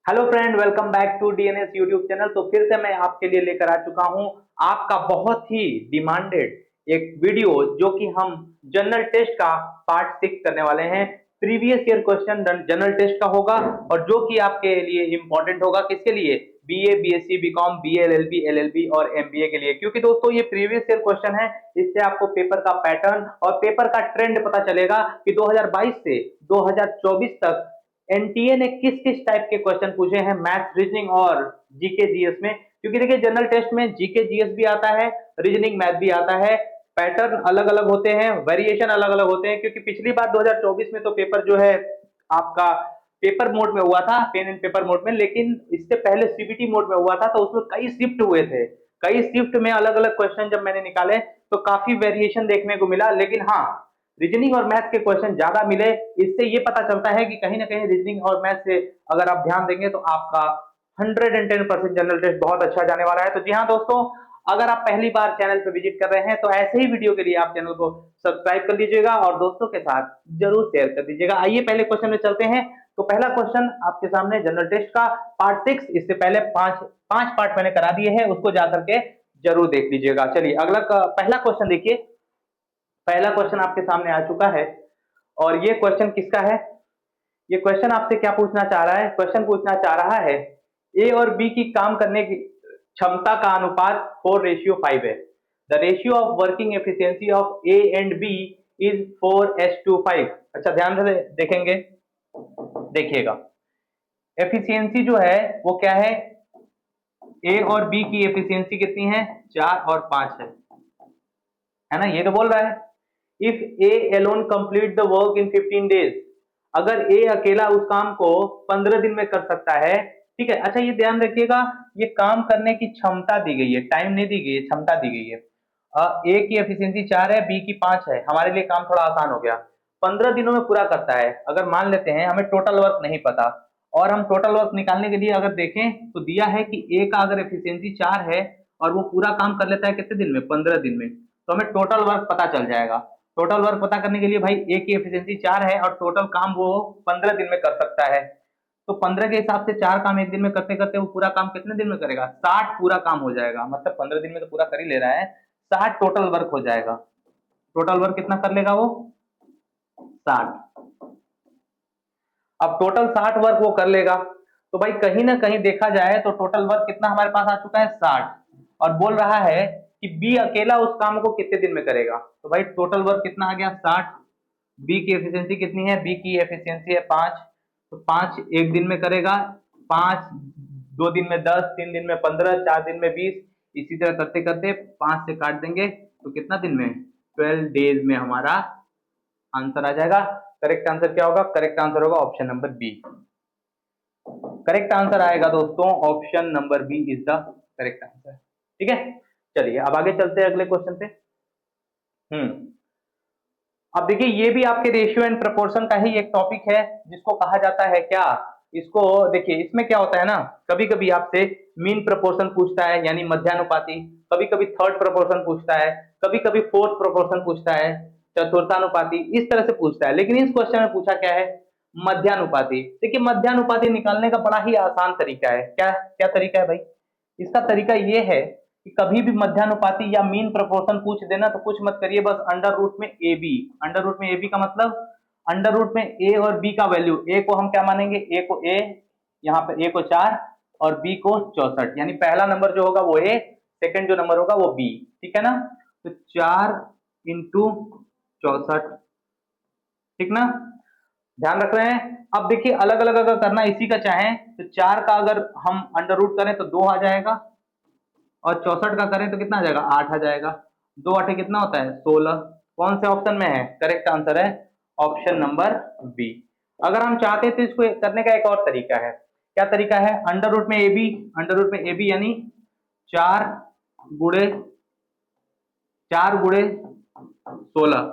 Hello friend, welcome back to DNS YouTube channel. तो फिर से मैं आपके लिए लेकर आ चुका हूं आपका बहुत ही डिमांडेड एक वीडियो, जो कि हम जनरल टेस्ट का पार्ट 6 करने वाले हैं। Previous year question general test का होगा और जो कि आपके लिए इंपॉर्टेंट होगा। किसके लिए? BA, BSc, BCom, BLLB, LLB और एमबीए के लिए। क्योंकि दोस्तों ये प्रीवियस ईयर क्वेश्चन है, इससे आपको पेपर का पैटर्न और पेपर का ट्रेंड पता चलेगा कि 2022 से 2024 तक एनटीए ने किस किस टाइप के क्वेश्चन पूछे हैं मैथ्स, रीजनिंग और जीके जीएस में। क्योंकि देखिए जनरल टेस्ट में जीके जीएस भी आता है, रीजनिंग मैथ भी आता है। पैटर्न अलग अलग होते हैं, वेरिएशन अलग अलग होते हैं। क्योंकि पिछली बार 2024 में तो पेपर जो है आपका पेपर मोड में हुआ था, पेन एंड पेपर मोड में, लेकिन इससे पहले सीबीटी मोड में हुआ था। तो उसमें कई शिफ्ट हुए थे, कई शिफ्ट में अलग अलग क्वेश्चन जब मैंने निकाले तो काफी वेरिएशन देखने को मिला। लेकिन हाँ, रीजनिंग और मैथ के क्वेश्चन ज्यादा मिले। इससे ये पता चलता है कि कहीं ना कहीं रीजनिंग और मैथ से अगर आप ध्यान देंगे तो आपका 110% जनरल टेस्ट बहुत अच्छा जाने वाला है। तो जी हाँ दोस्तों, अगर आप पहली बार चैनल पर विजिट कर रहे हैं तो ऐसे ही वीडियो के लिए आप चैनल को सब्सक्राइब कर लीजिएगा और दोस्तों के साथ जरूर शेयर कर दीजिएगा। आइए पहले क्वेश्चन में चलते हैं। तो पहला क्वेश्चन आपके सामने जनरल टेस्ट का पार्ट 6। इससे पहले पांच पांच पार्ट मैंने करा दिए हैं, उसको जाकर के जरूर देख लीजिएगा। चलिए अगला पहला क्वेश्चन देखिए। पहला क्वेश्चन आपके सामने आ चुका है और ये क्वेश्चन किसका है? ये क्वेश्चन आपसे क्या पूछना चाह रहा है? क्वेश्चन पूछना चाह रहा है ए और बी की काम करने की क्षमता का अनुपात 4:5 है। The ratio of working efficiency of A and B is 4:5। अच्छा ध्यान से देखेंगे, देखिएगा। एफिशिएंसी जो है वो क्या है? ए और बी की एफिशिएंसी कितनी है? 4 और 5 है ना? ये तो बोल रहा है if A alone complete the work in 15 days. अगर ए अकेला उस काम को 15 दिन में कर सकता है, ठीक है। अच्छा ये ध्यान रखिएगा, ये काम करने की क्षमता दी गई है, टाइम नहीं दी गई है, क्षमता दी गई है। ए की एफिशिएंसी 4 है, बी की 5 है। हमारे लिए काम थोड़ा आसान हो गया, 15 दिनों में पूरा करता है। अगर मान लेते हैं हमें टोटल वर्क नहीं पता और हम टोटल वर्क निकालने के लिए अगर देखें तो दिया है कि ए का अगर एफिशिएंसी 4 है और वो पूरा काम कर लेता है कितने दिन में? 15 दिन में। तो हमें टोटल वर्क पता चल जाएगा। टोटल वर्क पता करने के लिए भाई ए की एफिशिएंसी 4 है और टोटल काम वो 15 दिन में कर सकता है। तो 15 के हिसाब से 4 काम एक दिन में करते करते वो पूरा काम कितने दिन में करेगा? 60 पूरा काम हो जाएगा। मतलब 15 दिन में तो पूरा कर ही ले रहा है, 60 टोटल वर्क हो जाएगा। टोटल वर्क कितना कर लेगा वो? 60। अब टोटल 60 वर्क वो कर लेगा तो भाई कहीं ना कहीं देखा जाए तो टोटल वर्क कितना हमारे पास आ चुका है? 60। और बोल रहा है कि बी अकेला उस काम को कितने दिन में करेगा। तो भाई टोटल वर्क कितना आ गया? 60। बी की एफिशिएंसी कितनी है? बी की एफिशिएंसी है 5। तो 5 एक दिन में करेगा, 5 2 दिन में 10, 3 दिन में 15, 4 दिन में 20। इसी तरह करते करते 5 से काट देंगे तो कितना दिन में? 12 डेज में हमारा आंसर आ जाएगा। करेक्ट आंसर क्या होगा? करेक्ट आंसर होगा option number B. Correct answer आएगा दोस्तों, option number B is the correct answer. ठीक है, चलिए अब आगे चलते हैं अगले क्वेश्चन पे। अब देखिए ये भी आपके रेशियो एंड प्रोपोर्शन का ही एक टॉपिक है, जिसको कहा जाता है क्या? इसको देखिए, इसमें क्या होता है ना, कभी कभी आपसे मीन प्रोपोर्शन पूछता है यानी मध्यानुपाती, कभी कभी थर्ड प्रोपोर्शन पूछता है, कभी कभी फोर्थ प्रोपोर्शन पूछता है, चतुर्थानुपाती, इस तरह से पूछता है। लेकिन इस क्वेश्चन में पूछा क्या है? मध्यानुपाती। देखिए मध्यानुपाती निकालने का बड़ा ही आसान तरीका है। क्या क्या तरीका है भाई? इसका तरीका ये है कि कभी भी मध्यानुपाती या मीन प्रोपोर्शन पूछ देना तो कुछ मत करिए, बस अंडर रूट में ए बी। अंडर रूट में ए बी का मतलब अंडर रूट में ए और बी का वैल्यू, ए को हम क्या मानेंगे? ए को ए, यहाँ पे ए को 4 और बी को 64, यानी पहला नंबर जो होगा वो ए, सेकंड जो नंबर होगा वो बी। ठीक है ना? तो 4 इंटू 64, ठीक ना? ध्यान रख रहे हैं? अब देखिए अलग अलग अगर करना इसी का चाहें तो 4 का अगर हम अंडर रूट करें तो 2 आ जाएगा और 64 का करें तो कितना आ जाएगा? 8 आ जाएगा। 2 8 कितना होता है? 16। कौन से ऑप्शन में है? करेक्ट आंसर है ऑप्शन नंबर बी। अगर हम चाहते तो इसको करने का एक और तरीका है। क्या तरीका है? अंडर रूट में ए बी, अंडर रूट में ए बी यानी 4 गुड़े 16।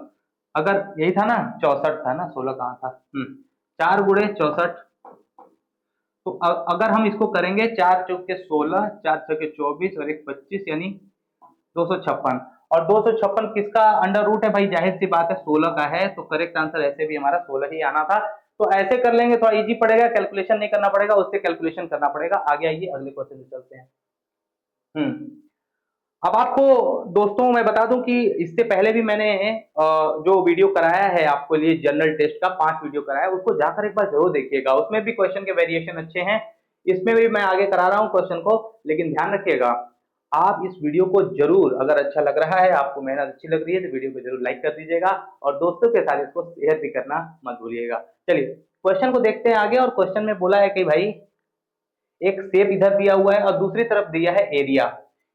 अगर यही था ना, 64 था ना, 16 कहाँ था? 4 गुड़े 64। तो अगर हम इसको करेंगे 4 चौके 16, 4 चौके 24 और 1 25 यानी 256। और 256 किसका अंडर रूट है भाई? जाहिर सी बात है 16 का है। तो करेक्ट आंसर ऐसे भी हमारा 16 ही आना था। तो ऐसे कर लेंगे, थोड़ा इजी पड़ेगा, कैलकुलेशन नहीं करना पड़ेगा, उससे कैलकुलेशन करना पड़ेगा। आगे आइए अगले क्वेश्चन में चलते हैं। अब आपको दोस्तों मैं बता दूं कि इससे पहले भी मैंने जो वीडियो कराया है आपके लिए जनरल टेस्ट का 5 वीडियो कराया है, उसको जाकर एक बार जरूर देखिएगा। उसमें भी क्वेश्चन के वेरिएशन अच्छे हैं, इसमें भी मैं आगे करा रहा हूं क्वेश्चन को। लेकिन ध्यान रखिएगा, आप इस वीडियो को जरूर, अगर अच्छा लग रहा है, आपको मेहनत अच्छी लग रही है, तो वीडियो को जरूर लाइक कर दीजिएगा और दोस्तों के साथ इसको शेयर भी करना मत भूलिएगा। चलिए क्वेश्चन को देखते हैं आगे। और क्वेश्चन में बोला है कि भाई एक शेप इधर दिया हुआ है और दूसरी तरफ दिया है एरिया,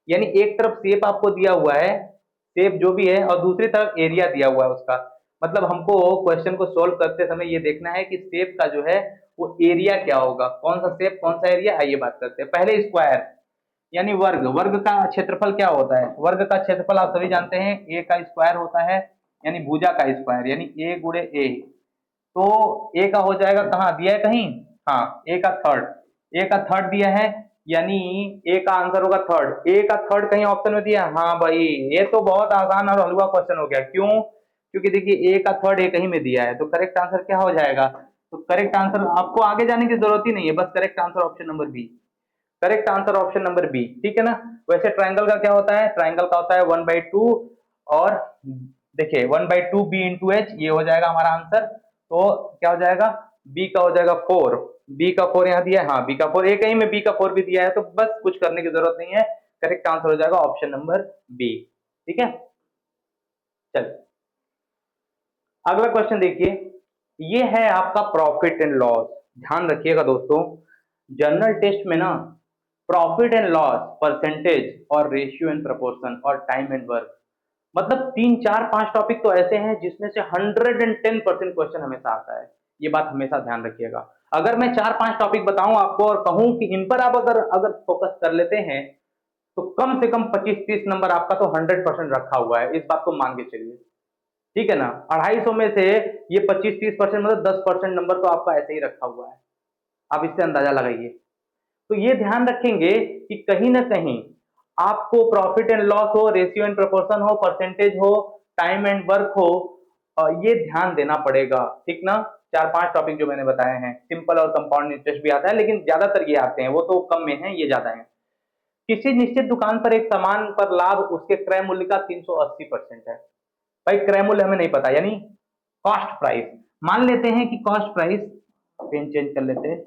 यानी एक तरफ शेप आपको दिया हुआ है, शेप जो भी है, और दूसरी तरफ एरिया दिया हुआ है उसका। मतलब हमको क्वेश्चन को सोल्व करते समय ये देखना है कि शेप का जो है वो एरिया क्या होगा, कौन सा शेप कौन सा एरिया। आइए बात करते हैं। पहले स्क्वायर यानी वर्ग, वर्ग का क्षेत्रफल क्या होता है? वर्ग का क्षेत्रफल आप सभी जानते हैं ए का स्क्वायर होता है, यानी भुजा का स्क्वायर, यानी ए गुणे ए। तो ए का हो जाएगा, कहाँ दिया है कहीं, हाँ ए का थर्ड, ए का थर्ड दिया है, यानी ए का आंसर होगा थर्ड। ए का थर्ड कहीं ऑप्शन में दिया है? हाँ भाई, ये तो बहुत आसान और हलवा क्वेश्चन हो गया। क्यों? क्योंकि देखिए ए का थर्ड ए कहीं में दिया है, तो करेक्ट आंसर क्या हो जाएगा? तो करेक्ट आंसर, आपको आगे जाने की जरूरत ही नहीं है, बस correct answer option number B. Correct answer option number B, ठीक है ना। वैसे ट्राइंगल का क्या होता है? ट्राइंगल का होता है 1/2, और देखिए 1/2 बी इंटू एच, ये हो जाएगा हमारा आंसर। तो क्या हो जाएगा? बी का हो जाएगा 4, बी का 4 यहाँ दिया है, हाँ बी का 4, एक ही में बी का 4 भी दिया है, तो बस कुछ करने की जरूरत नहीं है, करेक्ट आंसर हो जाएगा ऑप्शन नंबर बी। ठीक है, चलिए अगला क्वेश्चन देखिए। ये है आपका प्रॉफिट एंड लॉस। ध्यान रखिएगा दोस्तों, जनरल टेस्ट में ना प्रॉफिट एंड लॉस, परसेंटेज और रेशियो एंड प्रपोर्शन और टाइम एंड वर्क, मतलब 3 4 5 टॉपिक तो ऐसे हैं जिसमें से 110% क्वेश्चन हमेशा आता है। ये बात हमेशा ध्यान रखिएगा। अगर मैं 4 5 टॉपिक बताऊं आपको और कहूं कि इन पर आप अगर अगर फोकस कर लेते हैं, तो कम से कम 25 30 नंबर आपका तो 100% रखा हुआ है, इस बात को मान के चलिए। ठीक है ना, 250 में से ये 25 30% मतलब 10% नंबर तो आपका ऐसे ही रखा हुआ है। आप इससे अंदाजा लगाइए। तो ये ध्यान रखेंगे कि कहीं ना कहीं आपको प्रॉफिट एंड लॉस हो, रेशियो एंड प्रोपोर्शन हो, परसेंटेज हो, टाइम एंड वर्क हो, ये ध्यान देना पड़ेगा। ठीक ना, 4 5 टॉपिक जो मैंने बताए हैं, सिंपल और कंपाउंड इंटरेस्ट भी आता है, लेकिन ज्यादातर ये आते हैं, वो तो कम में है, ये ज्यादा है। किसी निश्चित दुकान पर एक सामान पर लाभ उसके क्रय मूल्य का 380% है। भाई क्रय मूल्य हमें नहीं पता, यानी कॉस्ट प्राइस। मान लेते हैं कि कॉस्ट प्राइस, पेन चेंज कर लेते हैं,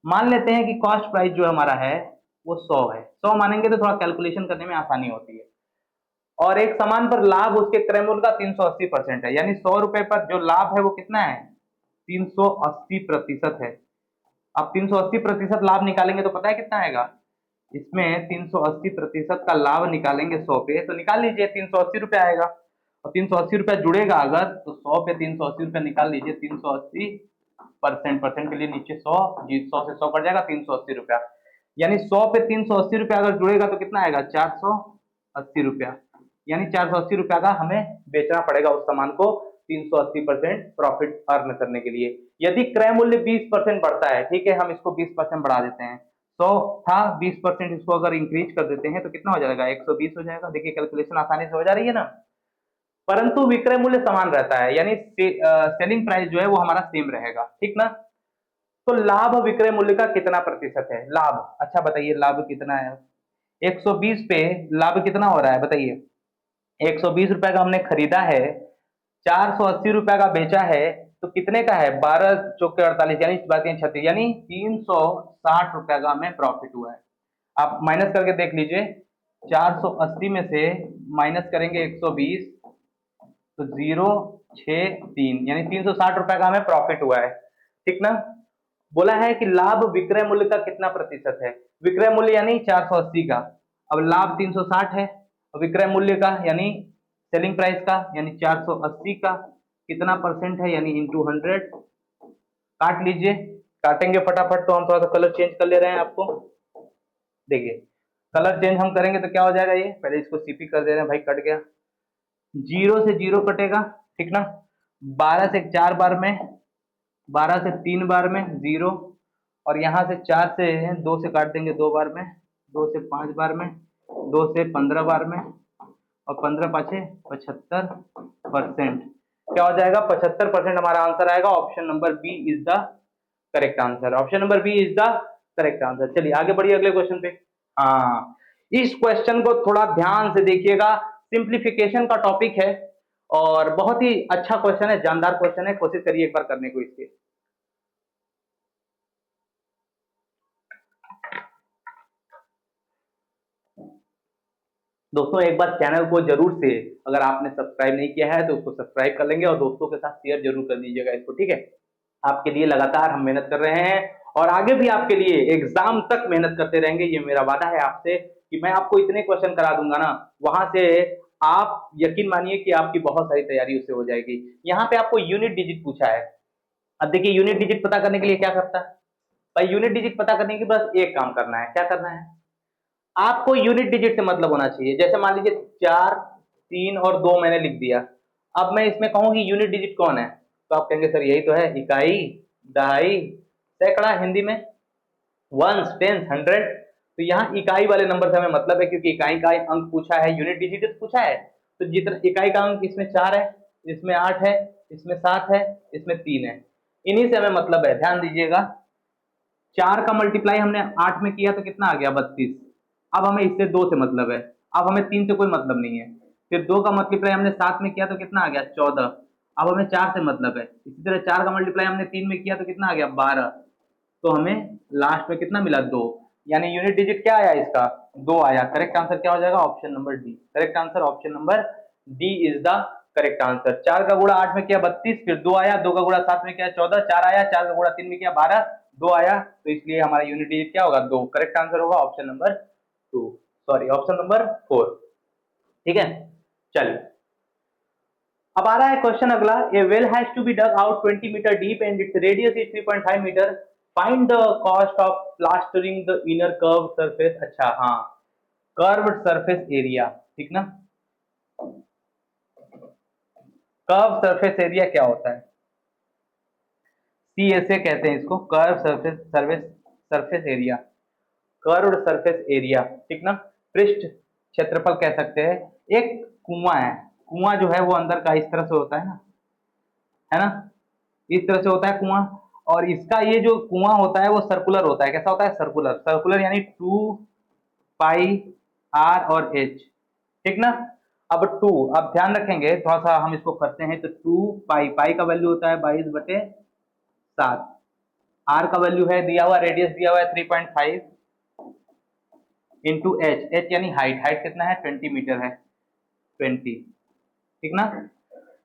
मान लेते हैं कि कॉस्ट प्राइस जो हमारा है वो 100 है। 100 मानेंगे तो थोड़ा कैलकुलेशन करने में आसानी होती है। और एक सामान पर लाभ उसके क्रय मूल्य का 380% है, यानी 100 रुपए पर जो लाभ है वो कितना है? 380% है। अब 380% लाभ निकालेंगे तो पता है कितना आएगा? इसमें 380% का लाभ निकालेंगे 100 पे, तो निकाल लीजिए 380 रुपये आएगा। और 380 रुपया जुड़ेगा अगर, तो 100 पे 380 रुपया निकाल लीजिए। 380 परसेंट के लिए नीचे 100, जी 100 से 100 कट जाएगा, 380 रुपया। यानी 100 पे 380 रुपया अगर जुड़ेगा तो कितना आएगा? 480 रुपया। यानी 480 रुपया का हमें बेचना पड़ेगा उस सामान को 380% प्रॉफिट अर्न करने के लिए। यदि क्रय मूल्य 20% बढ़ता है, ठीक है, हम इसको 20% बढ़ा देते हैं, 100 था, 20% इसको अगर इंक्रीज कर देते हैं तो कितना हो जाएगा? 120 हो जाएगा। देखिए कैलकुलेशन आसानी से हो जा रही है ना। परंतु विक्रय मूल्य समान रहता है, यानी सेलिंग प्राइस जो है वो हमारा सेम रहेगा। ठीक ना। तो लाभ विक्रय मूल्य का कितना प्रतिशत है? लाभ, अच्छा बताइए लाभ कितना है? 120 पे लाभ कितना हो रहा है बताइए? 120 रुपए का हमने खरीदा है, 480 रुपए का बेचा है, तो कितने का है? 12 चौके 48, यानी 36, यानी 360 रुपए का हमें प्रॉफिट हुआ है। आप माइनस करके देख लीजिए, 480 में से माइनस करेंगे 120, तो 063, यानी 360 रुपए का हमें प्रॉफिट हुआ है। ठीक ना। बोला है कि लाभ विक्रय मूल्य का कितना प्रतिशत है? विक्रय मूल्य यानी 480 का, अब लाभ 360 है, विक्रय मूल्य का यानी सेलिंग प्राइस का यानी 480 का कितना परसेंट है, यानी इंटू 100। काट लीजिए, काटेंगे फटाफट। तो हम थोड़ा सा कलर चेंज कर ले रहे हैं आपको, देखिए कलर चेंज हम करेंगे तो क्या हो जाएगा? ये पहले इसको सीपी कर दे रहे हैं भाई, कट गया। 0 से 0 कटेगा, ठीक ना। 12 से 4 बार में, 12 से 3 बार में 0, और यहाँ से 4 से 2 से काट देंगे 2 बार में, 2 से 5 बार में, 2 से 15 बार में, और 15 पाछे 75%। क्या हो जाएगा, 75% हमारा आंसर आएगा। Option number B is the correct answer. Option number B is the correct answer. चलिए आगे बढ़िए अगले क्वेश्चन पे। हाँ, इस क्वेश्चन को थोड़ा ध्यान से देखिएगा, सिंप्लीफिकेशन का टॉपिक है और बहुत ही अच्छा क्वेश्चन है, जानदार क्वेश्चन है, कोशिश करिए एक बार करने को इसके। दोस्तों एक बार चैनल को जरूर से, अगर आपने सब्सक्राइब नहीं किया है तो उसको सब्सक्राइब कर लेंगे और दोस्तों के साथ शेयर जरूर कर दीजिएगा इसको, ठीक है। आपके लिए लगातार हम मेहनत कर रहे हैं और आगे भी आपके लिए एग्जाम तक मेहनत करते रहेंगे। ये मेरा वादा है आपसे कि मैं आपको इतने क्वेश्चन करा दूंगा ना, वहां से आप यकीन मानिए कि आपकी बहुत सारी तैयारी उससे हो जाएगी। यहाँ पे आपको यूनिट डिजिट पूछा है। अब देखिए यूनिट डिजिट पता करने के लिए क्या करता है भाई, यूनिट डिजिट पता करने के बस एक काम करना है। क्या करना है, आपको यूनिट डिजिट से मतलब होना चाहिए। जैसे मान लीजिए 4, 3 और 2 मैंने लिख दिया। अब मैं इसमें कहूँ कि यूनिट डिजिट कौन है, तो आप कहेंगे सर यही तो है, इकाई, दहाई, सैकड़ा, हिंदी में वंस, टेंस, हंड्रेड। तो यहाँ इकाई वाले नंबर से हमें मतलब है, क्योंकि इकाई का अंक पूछा है, यूनिट डिजिट पूछा है। तो जितना इकाई का अंक इसमें 4 है, इसमें 8 है, इसमें 7 है, इसमें 3 है, इन्हीं से हमें मतलब है। ध्यान दीजिएगा, 4 का मल्टीप्लाई हमने 8 में किया तो कितना आ गया, 32। अब हमें इससे 2 से मतलब है, अब हमें 3 से कोई मतलब नहीं है। फिर 2 का मल्टीप्लाई हमने 7 में किया तो कितना आ गया, 14। अब हमें 4 से मतलब है। इसी तरह 4 का मल्टीप्लाई हमने 3 में किया तो कितना आ गया, 12। तो हमें लास्ट में कितना मिला, 2। यानी यूनिट डिजिट क्या आया इसका, 2 आया। करेक्ट आंसर क्या हो जाएगा, option number D. Correct answer option number D is the correct answer. 4 का गुणा 8 में किया 32, फिर 2 आया, 2 का गुणा 7 में किया 14, 4 आया, 4 का गुणा 3 में किया 12, 2 आया। तो इसलिए हमारा यूनिट डिजिट क्या होगा, 2। करेक्ट आंसर होगा option number 2, sorry option number 4। ठीक है, चलिए अब आ रहा है क्वेश्चन अगला। A well has to be dug out 20 metre deep and its radius is 3.5 metre. Find the cost of plastering the inner curve surface. अच्छा हाँ, कर्व्ड सरफेस एरिया, ठीक ना। कर्व सरफेस एरिया क्या होता है, सीएसए कहते हैं इसको, curve surface service surface area, curved surface area, ठीक ना। पृष्ठ क्षेत्रफल कह सकते हैं। एक कुआं है, कुआं जो है वो अंदर का इस तरह से होता है ना, इस तरह से होता है कुआं। और इसका ये जो कुआं होता है वो सर्कुलर होता है। कैसा होता है, सर्कुलर। सर्कुलर यानी 2 पाई आर और एच, ठीक ना। अब 2, अब ध्यान रखेंगे थोड़ा सा, हम इसको करते हैं तो 2 पाई, पाई का वैल्यू होता है 22/7। आर का वैल्यू है दिया हुआ, रेडियस दिया हुआ है 3.5 इंटू एच, एच यानी हाइट, हाइट कितना है 20 मीटर है, 20, ठीक ना।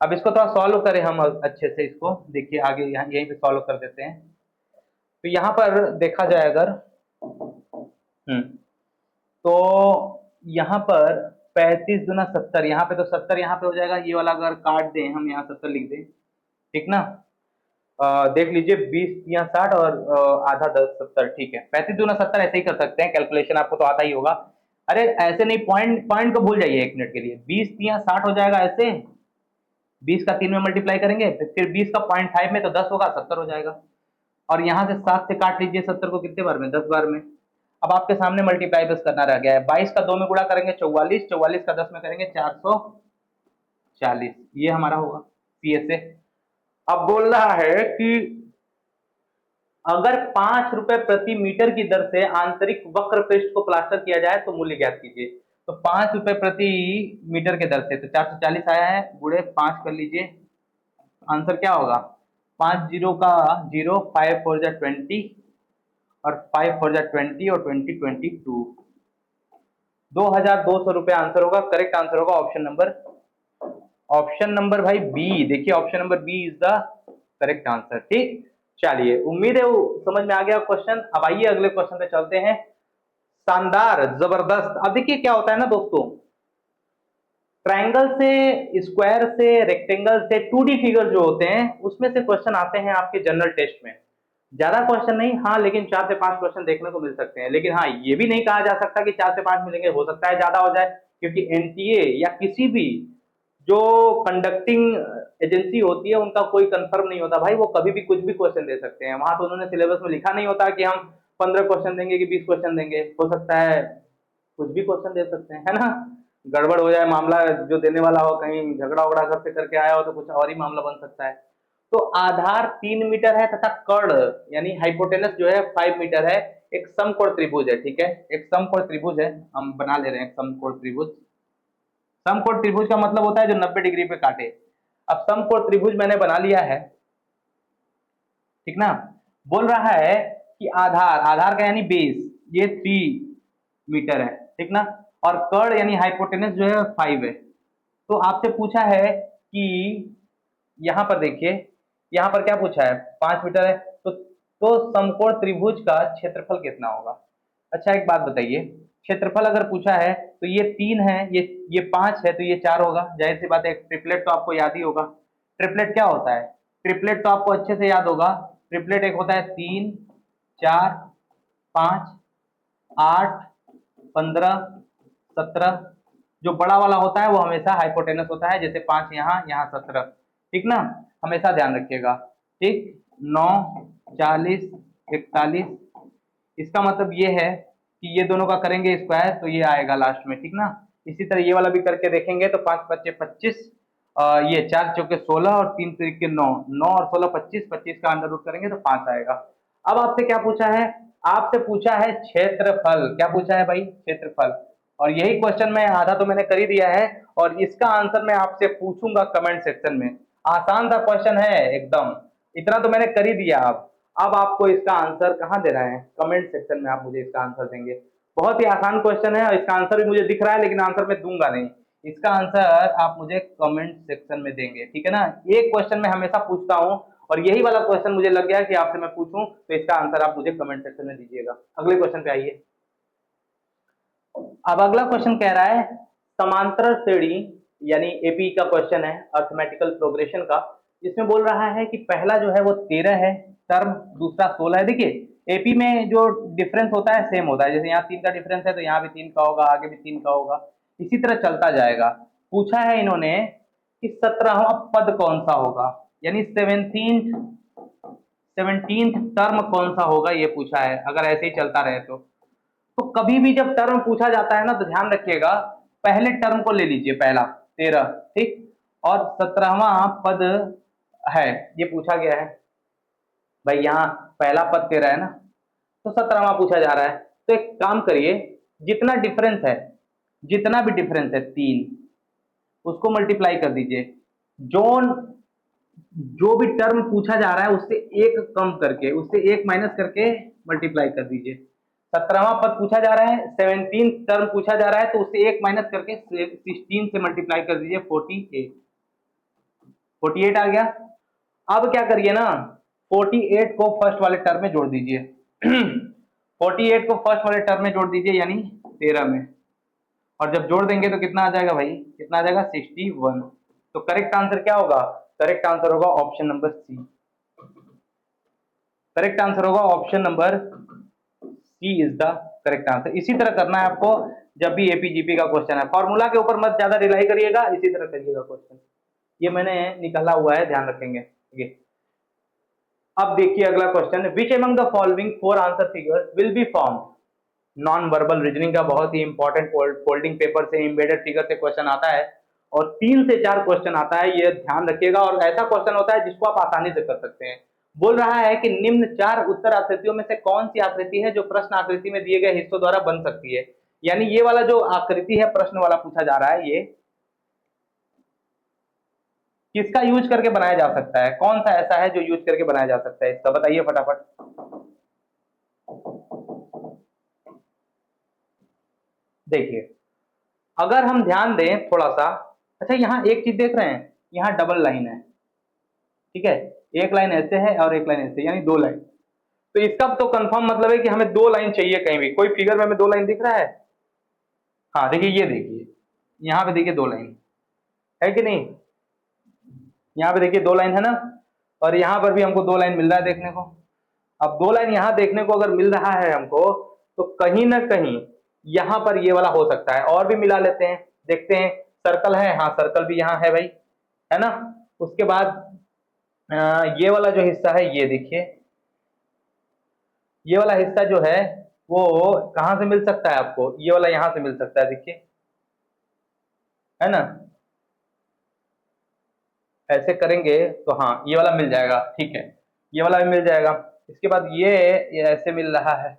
अब इसको थोड़ा सॉल्व करें हम अच्छे से, इसको देखिए आगे यहाँ यहीं पे सॉल्व कर देते हैं। तो यहाँ पर देखा जाए अगर, तो यहाँ पर 35 दूना 70, यहाँ पे तो 70 यहाँ पे हो जाएगा, ये वाला अगर काट दें हम, यहाँ 70 लिख दें, ठीक ना। देख लीजिए 20 या 60 और आधा 10 70, ठीक है। 35 दूना 70 ऐसे ही कर सकते हैं, कैलकुलेशन आपको तो आता ही होगा। अरे ऐसे नहीं, पॉइंट पॉइंट को भूल जाइए एक मिनट के लिए। 20 या 60 हो जाएगा ऐसे, 20 का 3 में मल्टीप्लाई करेंगे, फिर 20 का 0.5 में तो 10 होगा, 70 हो जाएगा। और यहाँ से 7 से काट लीजिए 70 को, कितने बार में, 10 बार में। अब आपके सामने मल्टीप्लाई बस करना रह गया है। 22 का 2 में गुणा करेंगे 44, 44 का 10 में करेंगे 440, ये हमारा होगा पीएसए। अब बोल रहा है कि अगर 5 रुपए प्रति मीटर की दर से आंतरिक वक्र पृष्ठ को प्लास्टर किया जाए तो मूल्य ज्ञात कीजिए। तो 5 रुपए प्रति मीटर के दर से, तो 440 आया है, गुणे 5 कर लीजिए, आंसर क्या होगा, 5 जीरो का 0, 5 4 जा 20 और 5 4 जा 20 और 20 22, 2200 रुपये आंसर होगा। करेक्ट आंसर होगा ऑप्शन नंबर भाई बी। देखिए option number B is the correct answer, ठीक। चलिए उम्मीद है वो समझ में आ गया क्वेश्चन। अब आइए अगले क्वेश्चन पे चलते हैं। शानदार, जबरदस्त। अब देखिए क्या होता है ना दोस्तों, ट्रायंगल से, स्क्वायर से, रेक्टेंगल से 2D फिगर जो होते हैं उसमें से क्वेश्चन आते हैं आपके जनरल टेस्ट में। ज्यादा क्वेश्चन नहीं, हाँ, लेकिन 4 से 5 क्वेश्चन देखने को मिल सकते हैं। लेकिन हाँ, ये भी नहीं कहा जा सकता कि 4 से 5 मिलेंगे, हो सकता है ज्यादा हो जाए, क्योंकि एनटीए या किसी भी जो कंडक्टिंग एजेंसी होती है उनका कोई कंफर्म नहीं होता भाई, वो कभी भी कुछ भी क्वेश्चन दे सकते हैं। वहां तो उन्होंने सिलेबस में लिखा नहीं होता कि हम 15 क्वेश्चन देंगे कि 20 क्वेश्चन देंगे, हो सकता है कुछ भी क्वेश्चन दे सकते हैं, है ना। गड़बड़ हो जाए मामला, जो देने वाला हो कहीं झगड़ा उगड़ा घर से करके आया हो तो कुछ और ही मामला बन सकता है। तो आधार 3 मीटर है तथा कर्ण यानी हाइपोटेनस जो है 5 मीटर है। एक समकोण त्रिभुज है, ठीक है, एक समकोण त्रिभुज है, हम बना ले रहे हैं समकोण त्रिभुज। समकोण त्रिभुज का मतलब होता है जो 90 डिग्री पे काटे। अब समकोण त्रिभुज मैंने बना लिया है, ठीक ना। बोल रहा है कि आधार, आधार का यानी बेस, ये 3 मीटर है, ठीक ना, और कर्ण यानी हाइपोटेनस जो है 5 है। तो आपसे पूछा है कि यहाँ पर देखिए, यहाँ पर क्या पूछा है, 5 मीटर है, तो समकोण त्रिभुज का क्षेत्रफल कितना होगा। अच्छा एक बात बताइए, क्षेत्रफल अगर पूछा है तो ये 3 है, ये 5 है, तो ये 4 होगा, जाहिर सी बात है। ट्रिपलेट तो आपको याद ही होगा। ट्रिपलेट क्या होता है, ट्रिपलेट तो आपको अच्छे से याद होगा। ट्रिपलेट एक होता है 3, 4, 5, 8, 15, 17। जो बड़ा वाला होता है वो हमेशा हाइपोटेनस होता है, जैसे 5 यहाँ, यहाँ 17, ठीक ना, हमेशा ध्यान रखिएगा, ठीक। 9, 40, 41, इसका मतलब ये है कि ये दोनों का करेंगे स्क्वायर तो ये आएगा लास्ट में, ठीक ना। इसी तरह ये वाला भी करके देखेंगे तो 5 पच्चे 25, ये 4 चौके 16 और 3 तिरिके 9, 9 और 16 25, 25 का अंडर रूट करेंगे तो 5 आएगा। अब आपसे क्या पूछा है, आपसे पूछा है क्षेत्रफल। क्या पूछा है भाई, क्षेत्रफल। और यही क्वेश्चन मैं आधा तो मैंने कर ही दिया है, और इसका आंसर मैं आपसे पूछूंगा कमेंट सेक्शन में। आसान सा क्वेश्चन है एकदम, इतना तो मैंने कर ही दिया। अब आपको इसका आंसर कहाँ देना है, कमेंट सेक्शन में आप मुझे इसका आंसर देंगे। बहुत ही आसान क्वेश्चन है और इसका आंसर भी मुझे दिख रहा है, लेकिन आंसर मैं दूंगा नहीं। इसका आंसर आप मुझे कमेंट सेक्शन में देंगे, ठीक है ना। एक क्वेश्चन मैं हमेशा पूछता हूँ, और यही वाला क्वेश्चन मुझे लग गया कि आपसे मैं पूछूं, तो इसका आंसर आप मुझे कमेंट सेक्शन में दीजिएगा। अगले क्वेश्चन पे आइए। अब अगला क्वेश्चन कह रहा है समांतर श्रेणी, यानी एपी का क्वेश्चन है, अर्थमेटिकल प्रोग्रेशन का, जिसमें बोल रहा है कि पहला जो है वो 13 है टर्म, दूसरा 16 है। देखिए एपी में जो डिफरेंस होता है सेम होता है, जैसे यहाँ 3 का डिफरेंस है तो यहाँ भी 3 का होगा, आगे भी 3 का होगा, इसी तरह चलता जाएगा। पूछा है इन्होंने कि 17वां पद कौन सा होगा, यानी 17th टर्म कौन सा होगा, ये पूछा है। अगर ऐसे ही चलता रहे तो कभी भी जब टर्म पूछा जाता है ना तो ध्यान रखिएगा, पहले टर्म को ले लीजिए, पहला 13, ठीक, और 17वां पद है, ये पूछा गया है भाई, यहाँ पहला पद 13 है ना, तो 17वां पूछा जा रहा है। तो एक काम करिए, जितना डिफरेंस है, जितना भी डिफरेंस है 3, उसको मल्टीप्लाई कर दीजिए। जोन जो भी टर्म पूछा जा रहा है उससे एक कम करके, उससे एक माइनस करके मल्टीप्लाई कर दीजिए। 17वां पद पूछा जा रहा है, 17 टर्म पूछा जा रहा है, तो उससे एक माइनस करके 16 से मल्टीप्लाई कर दीजिए, 48, 48 आ गया। अब क्या करिए ना, 48 को फर्स्ट वाले टर्म में जोड़ दीजिए। 48 को फर्स्ट वाले टर्म में जोड़ दीजिए, यानी 13 में, और जब जोड़ देंगे तो कितना आ जाएगा भाई, कितना आ जाएगा, 61। तो करेक्ट आंसर क्या होगा, करेक्ट आंसर होगा option number C. Correct answer होगा option number C is the correct answer. इसी तरह करना है आपको जब भी एपीजीपी का क्वेश्चन है, फॉर्मूला के ऊपर मत ज्यादा रिलाई करिएगा, इसी तरह करिएगा क्वेश्चन। ये मैंने निकाला हुआ है, ध्यान रखेंगे, ठीक है। अब देखिए अगला question, which among the following 4 answer figure will be formed. Non verbal reasoning का बहुत ही इंपॉर्टेंट फोल्डिंग पेपर से, एम्बेडेड फिगर से क्वेश्चन आता है, और 3 से 4 क्वेश्चन आता है, ये ध्यान रखिएगा। और ऐसा क्वेश्चन होता है जिसको आप आसानी से कर सकते हैं। बोल रहा है कि निम्न 4 उत्तर आकृतियों में से कौन सी आकृति है जो प्रश्न आकृति में दिए गए हिस्सों द्वारा बन सकती है। यानी ये वाला जो आकृति है प्रश्न वाला पूछा जा रहा है, ये किसका यूज करके बनाया जा सकता है, कौन सा ऐसा है जो यूज करके बनाया जा सकता है, इसका बताइए फटाफट। देखिए अगर हम ध्यान दें थोड़ा सा, अच्छा यहाँ एक चीज देख रहे हैं, यहाँ डबल लाइन है, ठीक है, एक लाइन ऐसे है और एक लाइन ऐसे, यानी 2 लाइन। तो इसका तो कंफर्म मतलब है कि हमें 2 लाइन चाहिए कहीं भी, कोई फिगर में हमें 2 लाइन दिख रहा है। हाँ देखिए, ये देखिए यहाँ पे देखिए 2 लाइन है कि नहीं, यहाँ पे देखिए 2 लाइन है ना, और यहाँ पर भी हमको 2 लाइन मिल रहा है देखने को। अब 2 लाइन यहाँ देखने को अगर मिल रहा है हमको, तो कहीं ना कहीं यहाँ पर ये वाला हो सकता है, और भी मिला लेते हैं, देखते हैं। सर्कल है, हाँ सर्कल भी यहाँ है भाई, है ना। उसके बाद ये वाला जो हिस्सा है, ये देखिए, ये वाला हिस्सा जो है वो कहाँ से मिल सकता है आपको, ये वाला यहाँ से मिल सकता है, देखिए है ना। ऐसे करेंगे तो हाँ ये वाला मिल जाएगा, ठीक है, ये वाला भी मिल जाएगा। इसके बाद ये ऐसे मिल रहा है,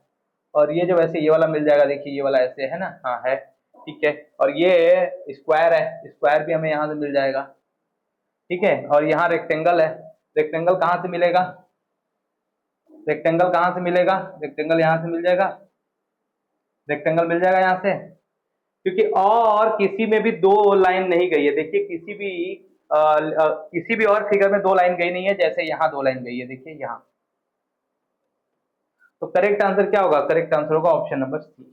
और ये जो वैसे ये वाला मिल जाएगा, देखिए ये वाला ऐसे है ना, हाँ है, ठीक है। और ये स्क्वायर है, स्क्वायर भी हमें यहाँ से मिल जाएगा, ठीक है। और यहाँ रेक्टेंगल है, रेक्टेंगल कहाँ से मिलेगा, रेक्टेंगल कहाँ से मिलेगा, रेक्टेंगल यहाँ से मिल जाएगा, रेक्टेंगल मिल जाएगा यहाँ से, क्योंकि और किसी में भी दो लाइन नहीं गई है, देखिए किसी भी और फिगर में दो लाइन गई नहीं है, जैसे यहाँ दो लाइन गई है, देखिए यहाँ। तो करेक्ट आंसर क्या होगा, करेक्ट आंसर होगा ऑप्शन नंबर सी,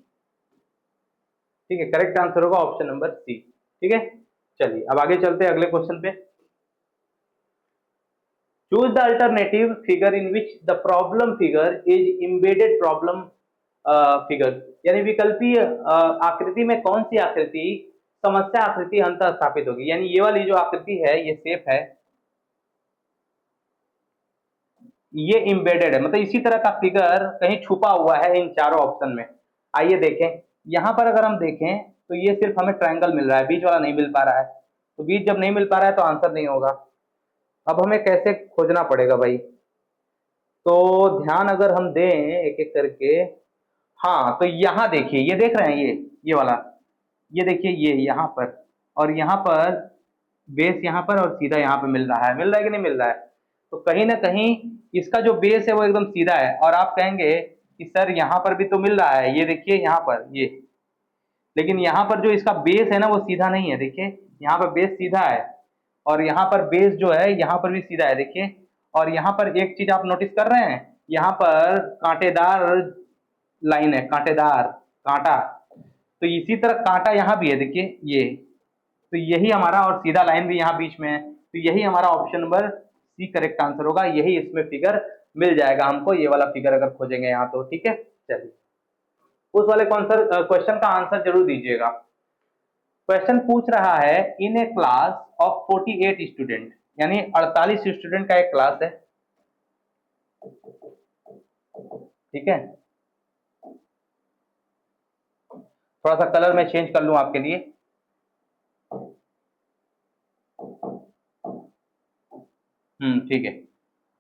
ठीक है, करेक्ट आंसर होगा ऑप्शन नंबर सी, ठीक है। चलिए अब आगे चलते हैं अगले क्वेश्चन पे। Choose the alternative figure in which the problem figure is embedded problem figure, यानी विकल्पीय आकृति में कौन सी आकृति समस्या आकृति अंतः स्थापित होगी, यानी ये वाली जो आकृति है, ये शेप है, ये एम्बेडेड है, मतलब इसी तरह का फिगर कहीं छुपा हुआ है इन चारों ऑप्शन में। आइए देखें, यहां पर अगर हम देखें तो ये सिर्फ हमें ट्रायंगल मिल रहा है, बीच वाला नहीं मिल पा रहा है, तो बीच जब नहीं मिल पा रहा है तो आंसर नहीं होगा। अब हमें कैसे खोजना पड़ेगा भाई, तो ध्यान अगर हम दें एक एक करके, हाँ तो यहाँ देखिए, ये देख रहे हैं, ये वाला, ये देखिए ये यहाँ पर, और यहाँ पर बेस यहाँ पर और सीधा यहाँ पे मिल रहा है कि नहीं मिल रहा है। तो कहीं ना कहीं इसका जो बेस है वो एकदम सीधा है, और आप कहेंगे कि सर यहाँ पर भी तो मिल रहा है, ये देखिए यहाँ पर ये, लेकिन यहाँ पर जो इसका बेस है ना वो सीधा नहीं है, देखिए यहाँ पर बेस सीधा है, और यहाँ पर बेस जो है यहाँ पर भी सीधा है, देखिए। और यहाँ पर एक चीज आप नोटिस कर रहे हैं, यहाँ पर कांटेदार लाइन है, कांटेदार कांटा, तो इसी तरह कांटा यहाँ भी है, देखिए ये, तो यही हमारा, और सीधा लाइन भी यहाँ बीच में है, तो यही हमारा option number C correct answer होगा, यही इसमें फिगर मिल जाएगा हमको, ये वाला फिगर अगर खोजेंगे यहाँ तो, ठीक है। चलिए उस वाले क्वेश्चन का आंसर जरूर दीजिएगा। क्वेश्चन पूछ रहा है इन ए क्लास ऑफ 48 स्टूडेंट, यानी 48 स्टूडेंट का एक क्लास है, ठीक है। थोड़ा सा कलर मैं चेंज कर लूं आपके लिए, ठीक है।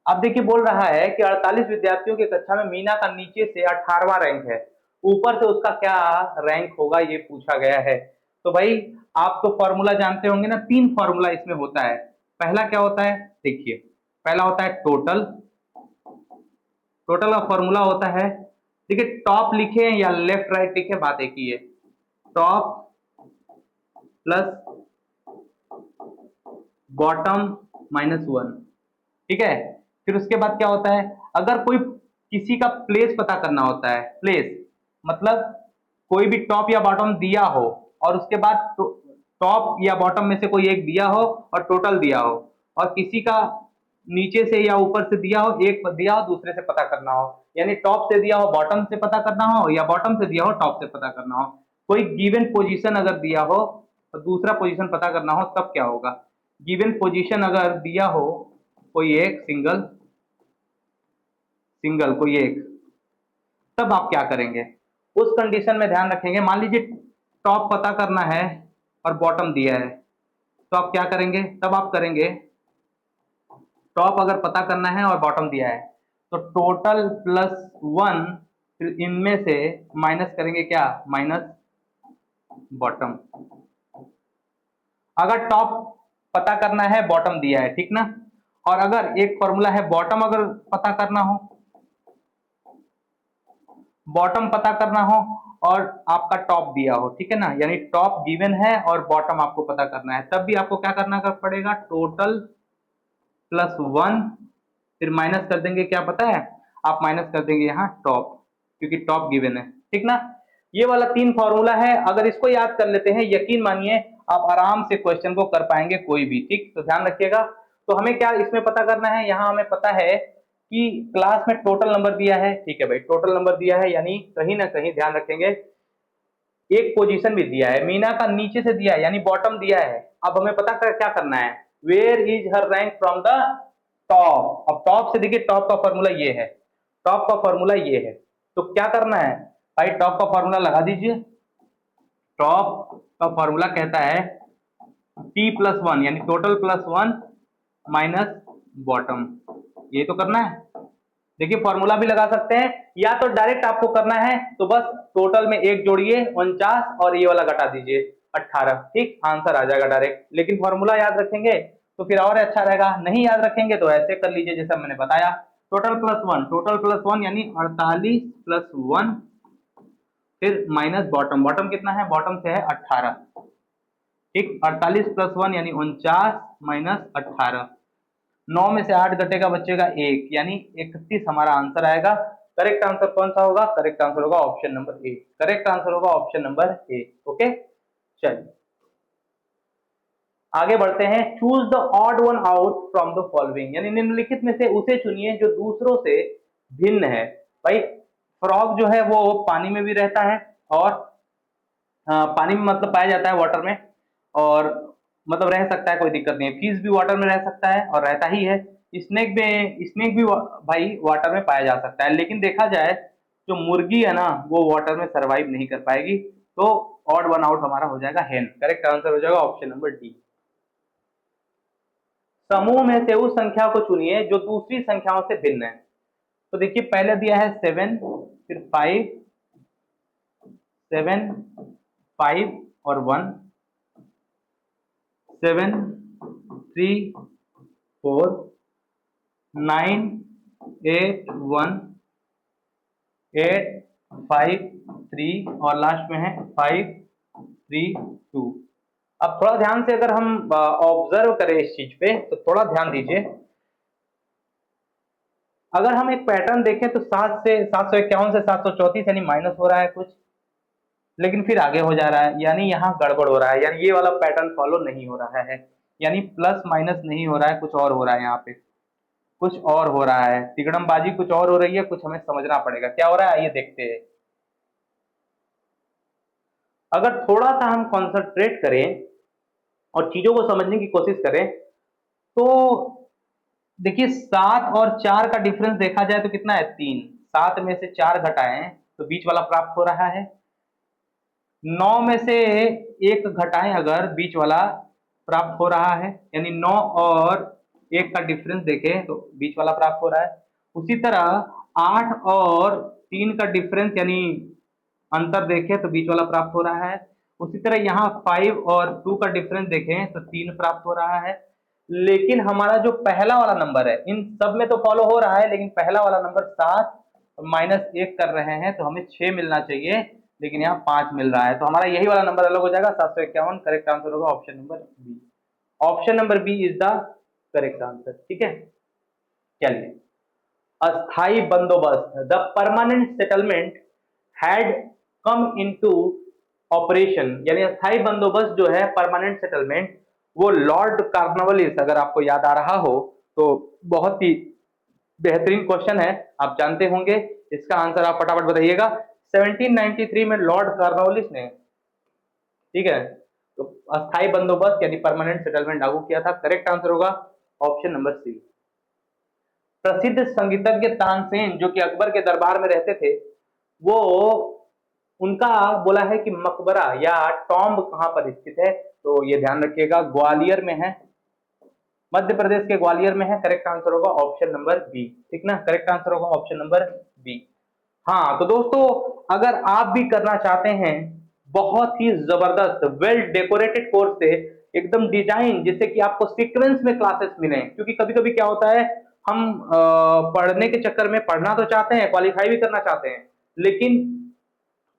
अब देखिए बोल रहा है कि 48 विद्यार्थियों की कक्षा में मीना का नीचे से 18वां रैंक है, ऊपर से उसका क्या रैंक होगा ये पूछा गया है। तो भाई आप तो फॉर्मूला जानते होंगे ना, तीन फॉर्मूला इसमें होता है। पहला क्या होता है, देखिए पहला होता है टोटल, टोटल का फॉर्मूला होता है, देखिए टॉप लिखे या लेफ्ट राइट लिखे बात एक ही है, टॉप प्लस बॉटम -1, ठीक है। फिर उसके बाद क्या होता है, अगर कोई किसी का प्लेस पता करना होता है, प्लेस मतलब कोई भी टॉप या बॉटम दिया हो, और उसके बाद टॉप या बॉटम में से कोई एक दिया हो और टोटल दिया हो, और किसी का नीचे से या ऊपर से दिया हो, एक दिया हो दूसरे से पता करना हो, यानी टॉप से दिया हो बॉटम से पता करना हो, या बॉटम से दिया हो टॉप से पता करना हो। कोई गिवन पोजीशन अगर दिया हो और दूसरा पोजीशन पता करना हो, तब क्या होगा, गिवन पोजीशन अगर दिया हो कोई एक सिंगल कोई एक, तब आप क्या करेंगे, उस कंडीशन में ध्यान रखेंगे। मान लीजिए टॉप पता करना है और बॉटम दिया है, तो आप क्या करेंगे, तब आप करेंगे टॉप अगर पता करना है और बॉटम दिया है तो टोटल +1, फिर इनमें से माइनस करेंगे क्या, माइनस बॉटम। अगर टॉप पता करना है बॉटम दिया है, ठीक ना, और अगर एक फॉर्मूला है बॉटम अगर पता करना हो, बॉटम पता करना हो और आपका टॉप दिया हो, ठीक है ना, यानी टॉप गिवन है और बॉटम आपको पता करना है, तब भी आपको क्या करना पड़ेगा, टोटल +1, फिर माइनस कर देंगे, क्या पता है आप माइनस कर देंगे यहाँ टॉप, क्योंकि टॉप गिवन है, ठीक ना। ये वाला तीन फॉर्मूला है, अगर इसको याद कर लेते हैं यकीन मानिए आप आराम से क्वेश्चन को कर पाएंगे कोई भी, ठीक। तो ध्यान रखिएगा। तो हमें क्या इसमें पता करना है, यहाँ हमें पता है कि क्लास में टोटल नंबर दिया है, ठीक है भाई, टोटल नंबर दिया है, यानी कहीं ना कहीं ध्यान रखेंगे एक पोजीशन भी दिया है, मीना का नीचे से दिया है यानी बॉटम दिया है। अब हमें पता क्या करना है, where is her rank from the top. अब टॉप से देखिए, टॉप का फॉर्मूला ये है, टॉप का फॉर्मूला ये है, तो क्या करना है भाई, टॉप का फॉर्मूला लगा दीजिए। टॉप का फॉर्मूला कहता है T+1 यानी टोटल +1 माइनस बॉटम, ये तो करना है। देखिए फॉर्मूला भी लगा सकते हैं, या तो डायरेक्ट आपको करना है तो बस टोटल में 1 जोड़िए 49 और ये वाला घटा दीजिए 18, ठीक आंसर आ जाएगा डायरेक्ट। लेकिन फॉर्मूला याद रखेंगे तो फिर और अच्छा रहेगा, नहीं याद रखेंगे तो ऐसे कर लीजिए जैसा मैंने बताया। टोटल प्लस वन यानी 48 + 1, फिर माइनस बॉटम, बॉटम कितना है, बॉटम से है 18, ठीक 48 + 1 यानी 49 माइनस 18, 9 में से 8 घटेगा बचेगा 1 यानी 31 हमारा आंसर आएगा। करेक्ट आंसर कौन सा होगा, करेक्ट आंसर होगा option number A, correct answer होगा ऑप्शन नंबर ए। ओके चलिए आगे बढ़ते हैं। Choose the odd one out from the following, यानी निम्नलिखित में से उसे चुनिए जो दूसरों से भिन्न है। भाई फ्रॉग जो है वो पानी में भी रहता है और पानी में मतलब पाया जाता है वाटर में, और मतलब रह सकता है, कोई दिक्कत नहीं है। फिश भी वाटर में रह सकता है और रहता ही है। स्नेक भी भाई वाटर में पाया जा सकता है, लेकिन देखा जाए जो मुर्गी है ना वो वाटर में सरवाइव नहीं कर पाएगी, तो ऑड वन आउट हमारा हो जाएगा हेन। करेक्ट आंसर हो जाएगा ऑप्शन नंबर डी। समूह में से उस संख्या को चुनिए जो दूसरी संख्याओं से भिन्न है। तो देखिए पहले दिया है 7, फिर 5, 7, 5 और 1, 7, 3, 4, 9, 8, 1, 8, 5, 3 और लास्ट में है 5, 3, 2। अब थोड़ा ध्यान से अगर हम ऑब्जर्व करें इस चीज पे तो थोड़ा ध्यान दीजिए। अगर हम एक पैटर्न देखें तो 751 से 734 यानी माइनस हो रहा है कुछ, लेकिन फिर आगे हो जा रहा है, यानी यहाँ गड़बड़ हो रहा है, यानी ये वाला पैटर्न फॉलो नहीं हो रहा है, यानी प्लस माइनस नहीं हो रहा है, कुछ और हो रहा है, यहाँ पे कुछ और हो रहा है, तिगड़मबाजी कुछ और हो रही है, कुछ हमें समझना पड़ेगा क्या हो रहा है, आइए देखते हैं। अगर थोड़ा सा हम कॉन्सेंट्रेट करें और चीजों को समझने की कोशिश करें तो देखिए 7 और 4 का डिफरेंस देखा जाए तो कितना है, 3, 7 में से 4 घटाएं तो बीच वाला प्राप्त हो रहा है, 9 में से 1 घटाएं अगर बीच वाला प्राप्त हो रहा है, यानी 9 और 1 का डिफरेंस देखें तो बीच वाला प्राप्त हो रहा है। उसी तरह 8 और 3 का डिफरेंस यानी अंतर देखें तो बीच वाला प्राप्त हो रहा है। उसी तरह यहाँ 5 और 2 का डिफरेंस देखें तो 3 प्राप्त हो रहा है। लेकिन हमारा जो पहला वाला नंबर है, इन सब में तो फॉलो हो रहा है, लेकिन पहला वाला नंबर 7 माइनस 1 कर रहे हैं तो हमें 6 मिलना चाहिए, लेकिन यहाँ 5 मिल रहा है, तो हमारा यही वाला नंबर अलग हो जाएगा 751। करेक्ट आंसर होगा option number B, option number B is the correct answer. ठीक है चलिए, अस्थाई बंदोबस्त, the permanent settlement had come into operation, यानी अस्थाई बंदोबस्त जो है परमानेंट सेटलमेंट वो लॉर्ड कार्नवालिस, अगर आपको याद आ रहा हो तो बहुत ही बेहतरीन क्वेश्चन है, आप जानते होंगे। इसका आंसर आप फटाफट बताइएगा। 1793 में लॉर्ड कार्नवालिस ने, ठीक है, तो अस्थाई बंदोबस्त यानी परमानेंट सेटलमेंट लागू किया था। करेक्ट आंसर होगा ऑप्शन नंबर सी। प्रसिद्ध संगीतज्ञ तानसेन जो कि अकबर के दरबार में रहते थे, वो उनका बोला है कि मकबरा या टॉम्ब कहां पर स्थित है, तो ये ध्यान रखिएगा ग्वालियर में है, मध्य प्रदेश के ग्वालियर में है। करेक्ट आंसर होगा ऑप्शन नंबर बी, ठीक ना, करेक्ट आंसर होगा ऑप्शन नंबर बी। हाँ तो दोस्तों अगर आप भी करना चाहते हैं बहुत ही जबरदस्त वेल डेकोरेटेड कोर्स से एकदम डिजाइन, जिससे कि आपको सीक्वेंस में क्लासेस मिले, क्योंकि कभी कभी क्या होता है हम पढ़ने के चक्कर में पढ़ना तो चाहते हैं, क्वालिफाई भी करना चाहते हैं, लेकिन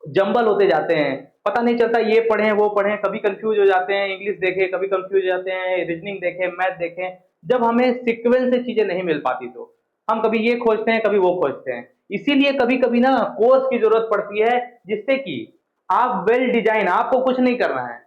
जंबल होते जाते हैं, पता नहीं चलता ये पढ़ें वो पढ़ें, कभी कंफ्यूज हो जाते हैं, इंग्लिश देखें कभी कंफ्यूज हो जाते हैं, रीजनिंग देखें मैथ देखें, जब हमें सीक्वेंस से चीजें नहीं मिल पाती तो हम कभी ये खोजते हैं कभी वो खोजते हैं। इसीलिए कभी कभी ना कोर्स की जरूरत पड़ती है, जिससे कि आप वेल डिजाइन, आपको कुछ नहीं करना है,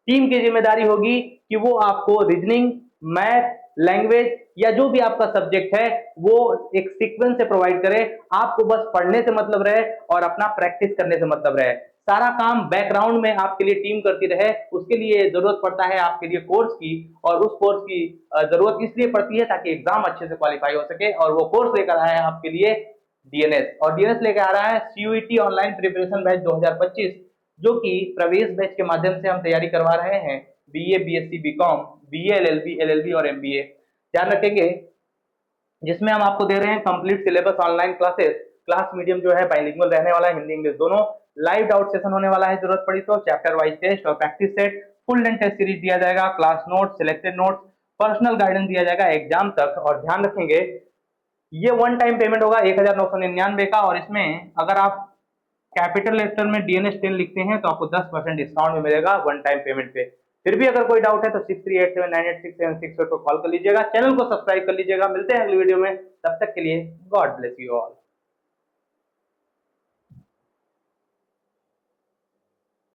टीम की जिम्मेदारी होगी कि वो आपको रीजनिंग मैथ लैंग्वेज या जो भी आपका सब्जेक्ट है वो एक सीक्वेंस से प्रोवाइड करे, आपको बस पढ़ने से मतलब रहे और अपना प्रैक्टिस करने से मतलब रहे, सारा काम बैकग्राउंड में आपके लिए टीम करती रहे, उसके लिए जरूरत पड़ता है आपके लिए कोर्स की, और उस कोर्स की जरूरत इसलिए पड़ती है ताकि एग्जाम अच्छे से क्वालिफाई हो सके, और वो कोर्स लेकर आया है आपके लिए डीएनएस, और डीएनएस लेकर आ रहा है सीयूईटी ऑनलाइन प्रिपरेशन बैच 2025, जो कि प्रवेश बैच के माध्यम से हम तैयारी करवा रहे हैं BA, BSc, BCom, BA, LLB, LLB और MBA ध्यान रखेंगे, जिसमें हम आपको दे रहे हैं complete syllabus, online classes, class medium जो है बाइलिंगुअल रहने वाला है, हिंदी इंग्लिश दोनों, लाइव डाउट सेशन होने वाला है, जरूरत पड़ी तो चैप्टर वाइज टेस्ट और practice set, full length test series दिया जाएगा, class note, selected notes, personal guidance दिया जाएगा एग्जाम तक। और ध्यान रखेंगे ये वन टाइम पेमेंट होगा 1999 का, और इसमें अगर आप कैपिटल लेटर में DNS 10 लिखते हैं तो आपको 10% डिस्काउंट भी मिलेगा वन टाइम पेमेंट पे। फिर भी अगर कोई डाउट है तो 6387986676 पर कॉल कर लीजिएगा, चैनल को सब्सक्राइब कर लीजिएगा। मिलते हैं अगली वीडियो में, तब तक के लिए गॉड ब्लेस यू ऑल।